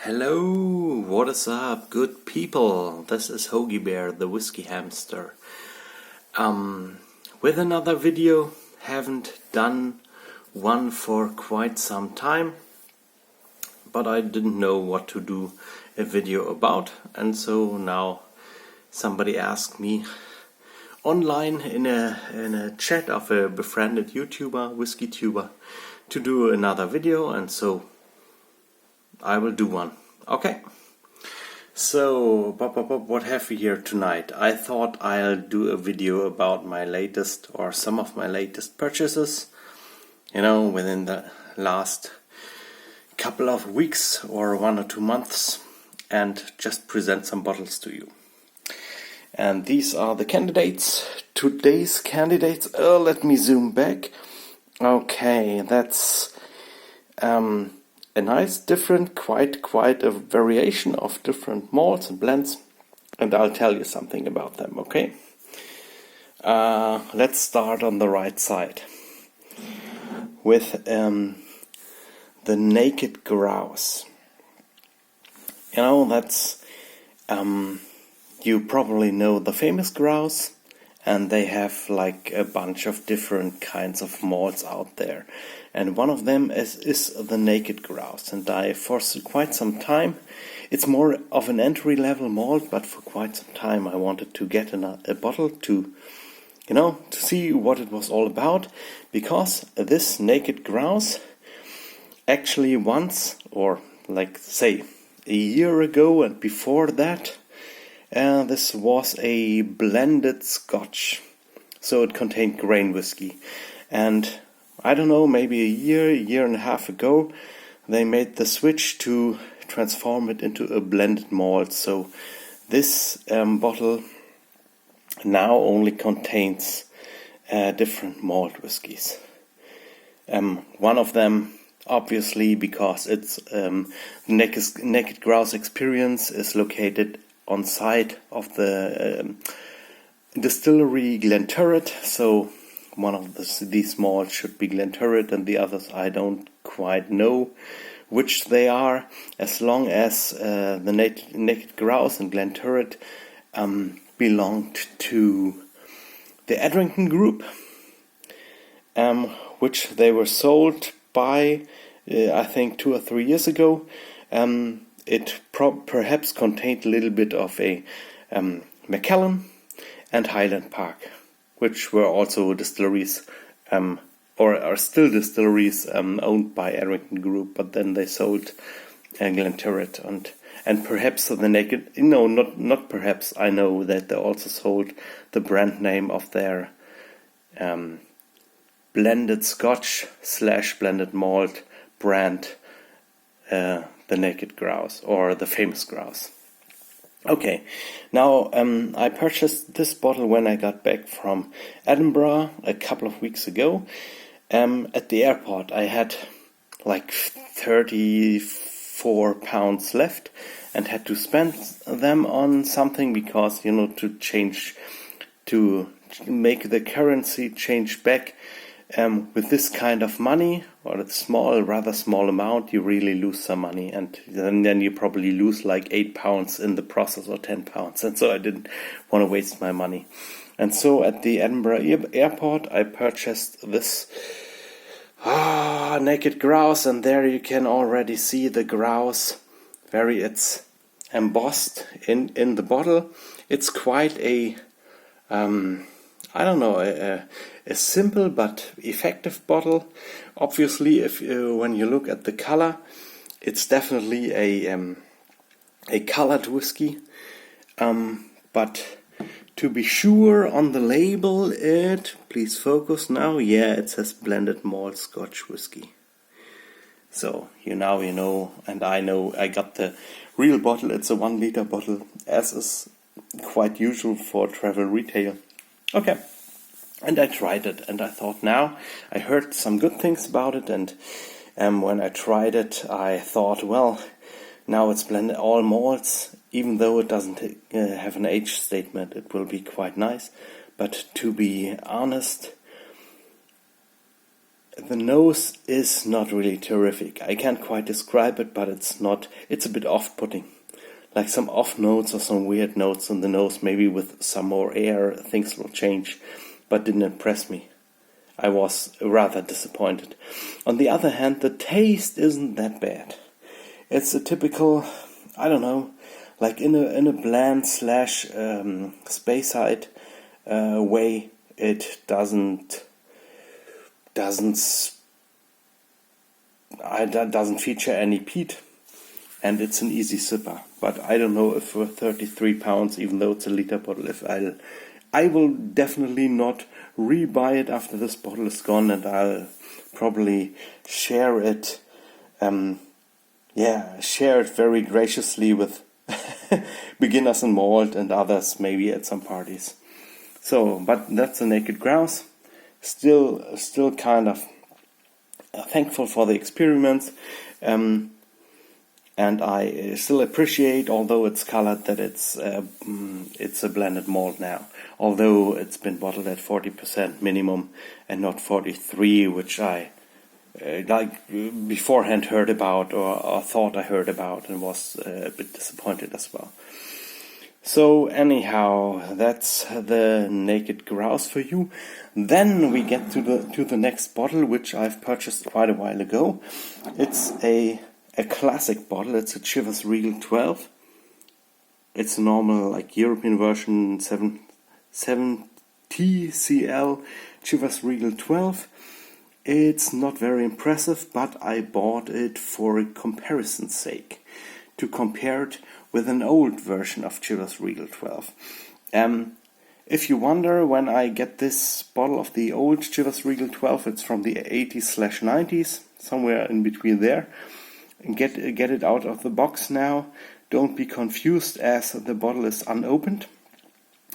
Hello, what is up, good people? This is Hoagie Bear, the whiskey hamster. With another video. Haven't done one for quite some time, but I didn't know what to do a video about, and so now somebody asked me online in a chat of a befriended YouTuber, whiskey tuber, to do another video, and so I will do one. Okay. So, what have we here tonight? I thought I'll do a video about my latest or some of my latest purchases, within the last couple of weeks or 1 or 2 months, and just present some bottles to you. And these are the candidates. Today's candidates. Let me zoom back. Okay, that's a nice different, quite a variation of different malts and blends, and I'll tell you something about them, okay? Let's start on the right side with the Naked Grouse. That's you probably know the famous grouse, and they have like a bunch of different kinds of malts out there. And one of them is the Naked Grouse. And for quite some time, it's more of an entry-level malt, but for quite some time I wanted to get a bottle to see what it was all about. Because this Naked Grouse actually once, or like say a year ago and before that, this was a blended Scotch. So it contained grain whiskey. And I don't know, maybe a year and a half ago, they made the switch to transform it into a blended malt. So this bottle now only contains different malt whiskies. One of them, obviously, because it's Naked Grouse Experience, is located on site of the distillery Glenturret. So one of these malts should be Glenturret, and the others I don't quite know which they are. As long as the Naked Grouse and Glenturret belonged to the Edrington Group, which they were sold by, I think, 2 or 3 years ago. It perhaps contained a little bit of a Macallan and Highland Park, which were also distilleries, or are still distilleries owned by Edrington Group, but then they sold Glenturret and perhaps the Naked. Not perhaps. I know that they also sold the brand name of their blended Scotch / blended malt brand, the Naked Grouse, or the famous Grouse. Okay, now I purchased this bottle when I got back from Edinburgh a couple of weeks ago. At the airport I had like £34 left and had to spend them on something because, to make the currency change back. With this kind of money, or a rather small amount, you really lose some money, and then you probably lose like £8 in the process, or £10, and so I didn't want to waste my money. And so at the Edinburgh airport I purchased this Naked Grouse, and there you can already see the grouse it's embossed in the bottle. It's quite a a simple but effective bottle. Obviously, when you look at the color, it's definitely a colored whiskey. But to be sure, on the label, please focus now. Yeah, it says blended malt Scotch whiskey. So you know, and I know I got the real bottle. It's a 1 liter bottle, as is quite usual for travel retail. Okay, and I tried it, and I thought, now I heard some good things about it, and when I tried it, I thought, well, now it's blended all malts. Even though it doesn't have an age statement, it will be quite nice. But to be honest, The nose is not really terrific. I can't quite describe it, but it's a bit off-putting. Like some off notes or some weird notes on the nose, maybe with some more air, things will change, but didn't impress me. I was rather disappointed. On the other hand, the taste isn't that bad. It's a typical, I don't know, like in a bland slash Speyside way. It doesn't feature any peat, and it's an easy sipper. But I don't know if for £33, even though it's a liter bottle, if I will definitely not rebuy it after this bottle is gone, and I'll probably share it. Share it very graciously with beginners in malt and others, maybe at some parties. So, but that's a Naked Grouse. Still kind of thankful for the experiments, and I still appreciate, although it's colored, that it's a blended malt now. Although it's been bottled at 40% minimum and not 43, which I beforehand heard about or thought I heard about, and was a bit disappointed as well. So anyhow, that's the Naked Grouse for you. Then we get to the next bottle, which I've purchased quite a while ago. It's a classic bottle. It's a Chivas Regal 12. It's a normal, like, European version 7TCL Chivas Regal 12. It's not very impressive, but I bought it for a comparison's sake, to compare it with an old version of Chivas Regal 12. If you wonder when I get this bottle of the old Chivas Regal 12, it's from the 80s/90s, somewhere in between there. Get it out of the box now. Don't be confused, as the bottle is unopened.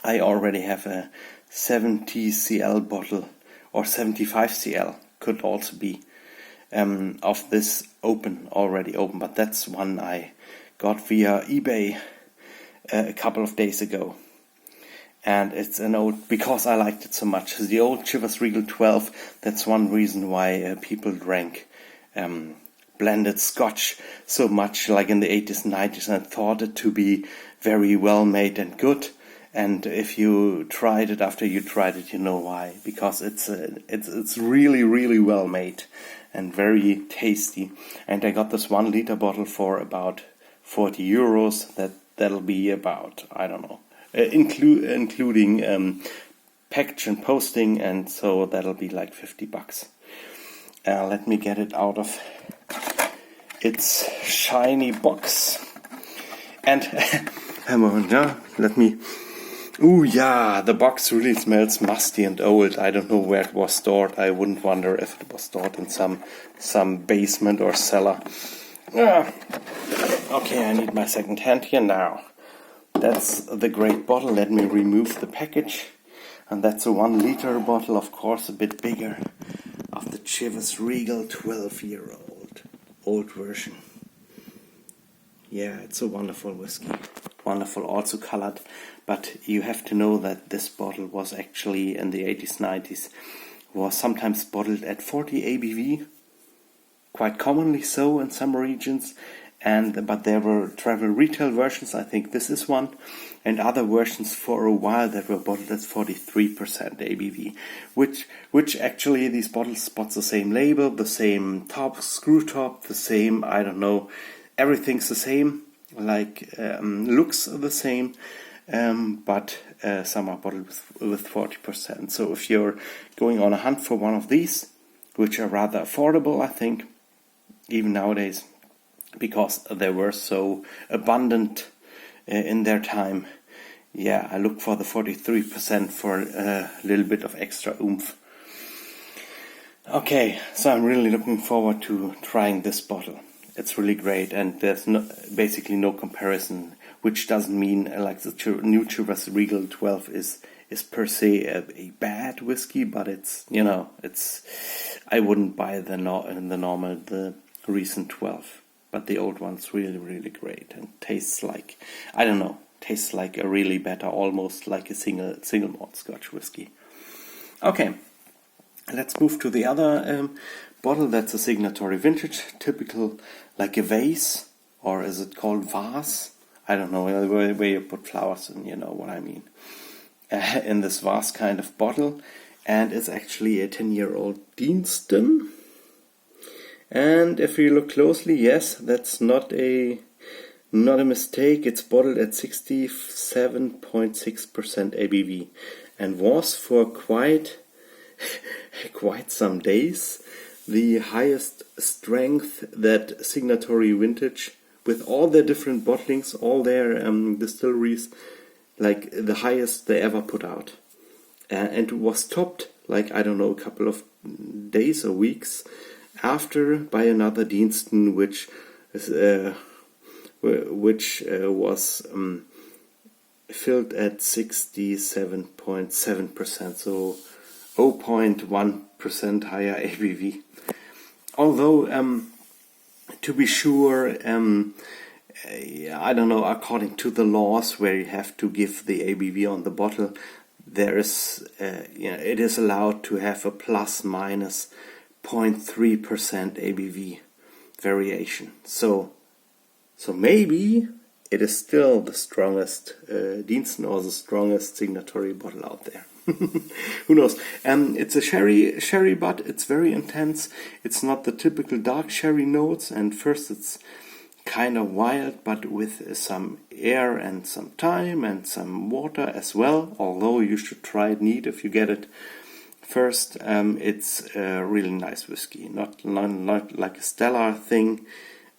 I already have a 70cl bottle, or 75cl could also be, of this already open, but that's one I got via eBay a couple of days ago. And it's an old, because I liked it so much. The old Chivas Regal 12, that's one reason why people drank blended Scotch so much, like in the 80s and 90s, and thought it to be very well made and good. And if you tried it, after you tried it, you know why. Because it's really, really well made and very tasty. And I got this 1 liter bottle for about €40. That'll be about, I don't know, including package and posting, and so that'll be like $50. Let me get it out of its shiny box. And let me. Ooh, yeah, the box really smells musty and old. I don't know where it was stored. I wouldn't wonder if it was stored in some basement or cellar. Okay, I need my second hand here now. That's the great bottle. Let me remove the package. And that's a 1 liter bottle, of course, a bit bigger, of the Chivas Regal 12-year-old old version. Yeah, it's a wonderful whiskey. Wonderful, also colored. But you have to know that this bottle was actually, in the 80s, 90s, was sometimes bottled at 40 ABV. Quite commonly so in some regions. But there were travel retail versions, I think this is one, and other versions for a while that were bottled at 43% ABV, which actually these bottles spots the same label, the same top, screw top, the same, I don't know, everything's the same, like looks the same, but some are bottled with 40%. So if you're going on a hunt for one of these, which are rather affordable, I think, even nowadays, because they were so abundant in their time. Yeah, I look for the 43% for a little bit of extra oomph. Okay, so I'm really looking forward to trying this bottle. It's really great, and there's basically no comparison, which doesn't mean like the new Chivas Regal 12 is per se a bad whiskey, but it's, I wouldn't buy the recent 12. But the old one's really, really great and tastes like, I don't know, tastes like a really better, almost like a single malt Scotch whiskey. Okay, Let's move to the other bottle. That's a Signatory Vintage, typical like a vase, or is it called vase? I don't know, where you put flowers in, you know what I mean. In this vase kind of bottle, and it's actually a 10-year-old Deanston. And if you look closely, yes, that's not a mistake. It's bottled at 67.6% ABV, and was for quite some days the highest strength that Signatory Vintage, with all their different bottlings, all their distilleries, like the highest they ever put out. And was topped, like, I don't know, a couple of days or weeks after by another Deanston, which was filled at 67.7%, so 0.1% higher ABV. Although, to be sure, I don't know, according to the laws where you have to give the ABV on the bottle, there is, it is allowed to have a plus minus 0.3% ABV variation. So maybe it is still the strongest Deanston, or the strongest Signatory bottle out there. Who knows? It's a sherry, but it's very intense. It's not the typical dark sherry notes, and first it's kind of wild, but with some air and some thyme and some water as well. Although you should try it neat if you get it first. It's a really nice whiskey, not like a stellar thing,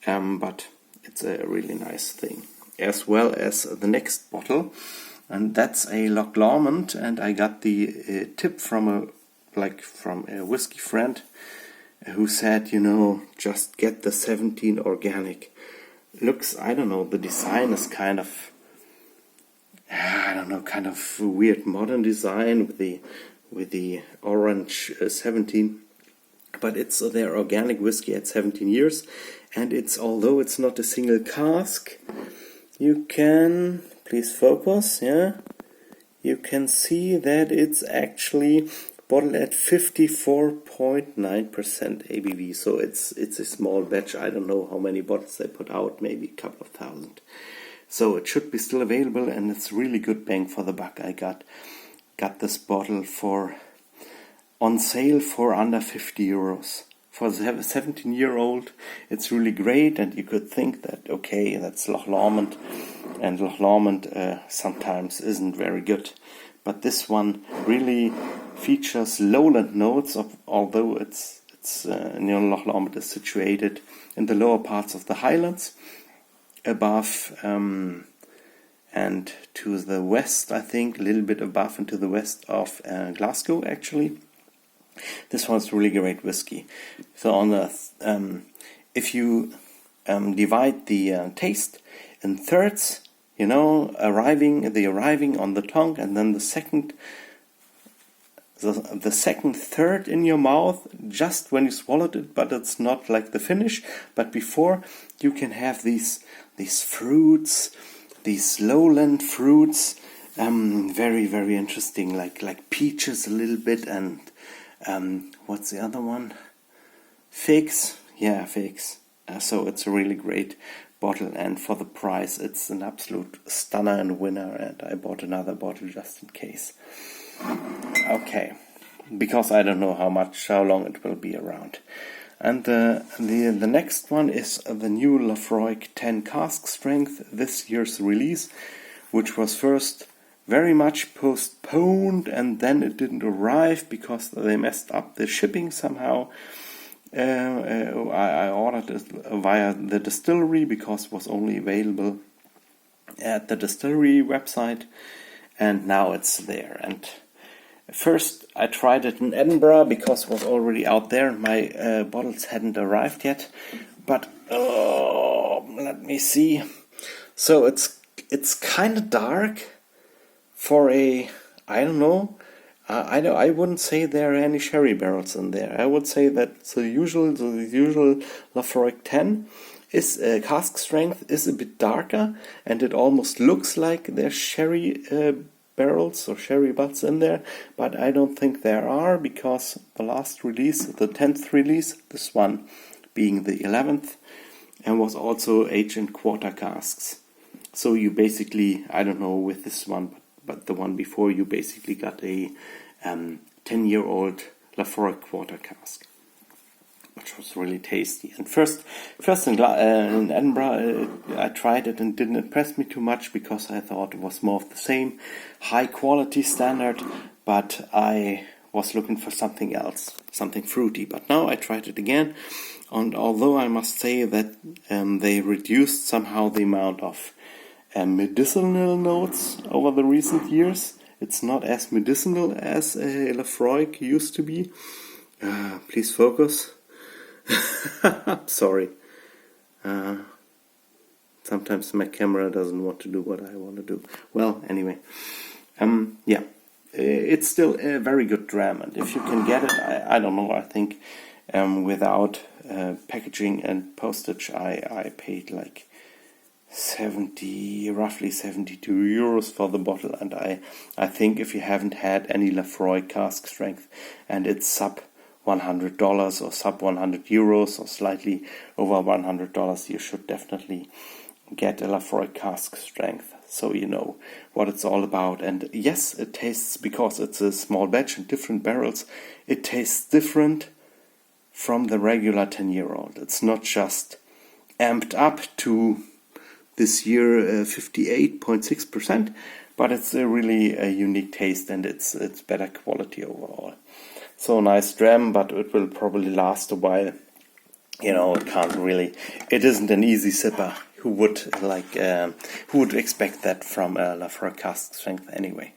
but it's a really nice thing. As well as the next bottle, and that's a Loch Lomond, and I got the tip from a whiskey friend who said, just get the 17 organic. Looks, I don't know, the design is kind of weird modern design with the orange 17, but it's their organic whiskey at 17 years, and although it's not a single cask, you can, please focus, you can see that it's actually bottled at 54.9% ABV, so it's a small batch. I don't know how many bottles they put out, maybe a couple of thousand. So it should be still available, and it's really good bang for the buck. I got this bottle on sale for under 50 euros. For the 17-year-old, it's really great, and you could think that, okay, that's Loch Lomond, and Loch Lomond sometimes isn't very good. But this one really features lowland notes, although it's Loch Lomond is situated in the lower parts of the Highlands, above and to the west, I think, a little bit above and to the west of Glasgow, actually. This one's really great whiskey. So on the if you divide the taste in thirds, arriving on the tongue, and then the second third in your mouth just when you swallowed it, but it's not like the finish. But before, you can have these fruits, these lowland fruits, very, very interesting, like peaches a little bit, and what's the other one? Figs. Yeah, figs. So it's a really great bottle, and for the price, it's an absolute stunner and winner, and I bought another bottle just in case. Okay, because I don't know how long it will be around. And the next one is the new Laphroaig 10 cask strength, this year's release, which was first very much postponed, and then it didn't arrive because they messed up the shipping somehow. I ordered it via the distillery because it was only available at the distillery website, and now it's there. And first I tried it in Edinburgh because it was already out there. My bottles hadn't arrived yet, but let me see. So it's kind of dark for a, I don't know. I wouldn't say there are any sherry barrels in there. I would say that the usual Laphroaig 10 is cask strength is a bit darker, and it almost looks like there's sherry barrels or sherry butts in there, but I don't think there are, because the last release, the 10th release, this one being the 11th, and was also aged in quarter casks. So you basically, I don't know with this one, but the one before, you basically got a 10-year-old Lafroy quarter cask, which was really tasty. And first in Edinburgh, I tried it and didn't impress me too much, because I thought it was more of the same high quality standard, but I was looking for something else, something fruity. But now I tried it again, and although I must say that they reduced somehow the amount of medicinal notes over the recent years, it's not as medicinal as a Lafroy used to be. Please focus. Sorry. Sometimes my camera doesn't want to do what I want to do. Well, anyway. Yeah. It's still a very good dram, and if you can get it, I don't know, I think without packaging and postage, I paid like roughly 72 euros for the bottle, and I think if you haven't had any Lafroy cask strength and it's sub $100 or sub 100 euros or slightly over $100, you should definitely get a Lafroy cask strength, so you know what it's all about. And yes, it tastes, because it's a small batch and different barrels, it tastes different from the regular 10-year-old. It's not just amped up to this year 58.6%, but it's a really a unique taste, and it's better quality overall. So nice dram, but it will probably last a while. You know, it isn't an easy sipper. Who would expect that from a Lafroy cask strength anyway?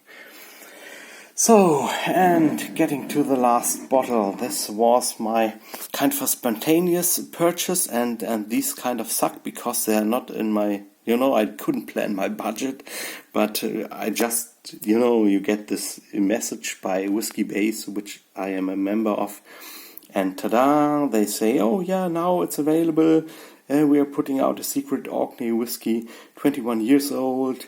So, and getting to the last bottle, this was my kind of a spontaneous purchase, and these kind of suck because they are not in my, I couldn't plan my budget, but I just, you get this message by Whiskey Base, which I am a member of, and ta-da, they say, oh yeah, now it's available, we are putting out a secret Orkney whiskey, 21 years old,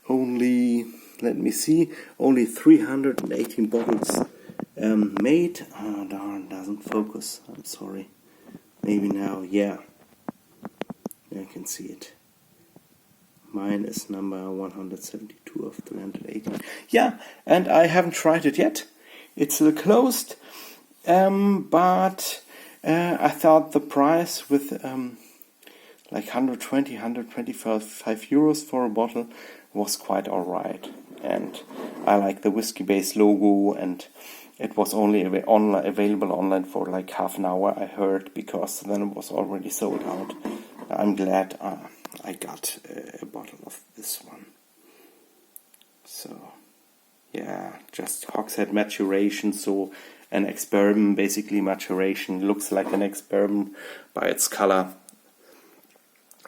only... Let me see, only 318 bottles made. Oh darn, doesn't focus. I'm sorry. Maybe now, yeah. I can see it. Mine is number 172 of 318. Yeah, and I haven't tried it yet. It's still closed. But I thought the price with like 125 euros for a bottle was quite alright. And I like the Whiskey Base logo, and it was only available online for like half an hour, I heard, because then it was already sold out. I'm glad I got a bottle of this one. So, yeah, just hogshead maturation, so an ex-bourbon, basically maturation, looks like an ex-bourbon by its color.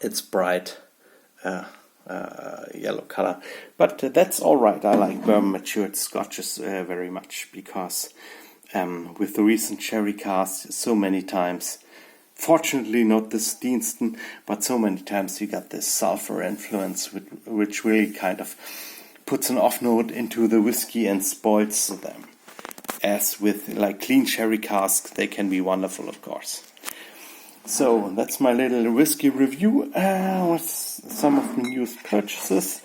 It's bright. Yellow color, but that's all right. I like bourbon matured scotches very much, because with the recent sherry casks, so many times, fortunately not this Deanston, but so many times you got this sulfur influence, which really kind of puts an off note into the whiskey and spoils them. As with like clean sherry casks, they can be wonderful, of course. So that's my little whiskey review with some of the newest purchases.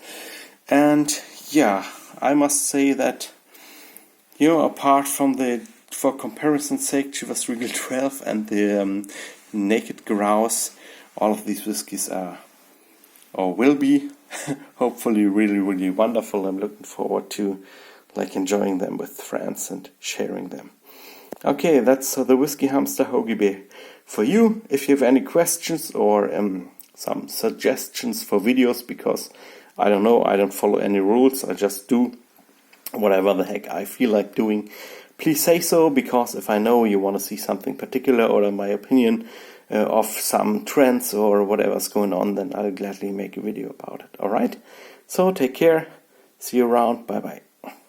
And yeah, I must say that, apart from the, for comparison's sake, Chivas Regal 12 and the Naked Grouse, all of these whiskies are, or will be, hopefully really, really wonderful. I'm looking forward to enjoying them with friends and sharing them. Okay, that's the Whiskey Hamster Hoagie Bear for you. If you have any questions or some suggestions for videos, because I don't know, I don't follow any rules, I just do whatever the heck I feel like doing, please say so, because if I know you want to see something particular or my opinion of some trends or whatever's going on, then I'll gladly make a video about it. Alright, so take care, see you around, bye bye.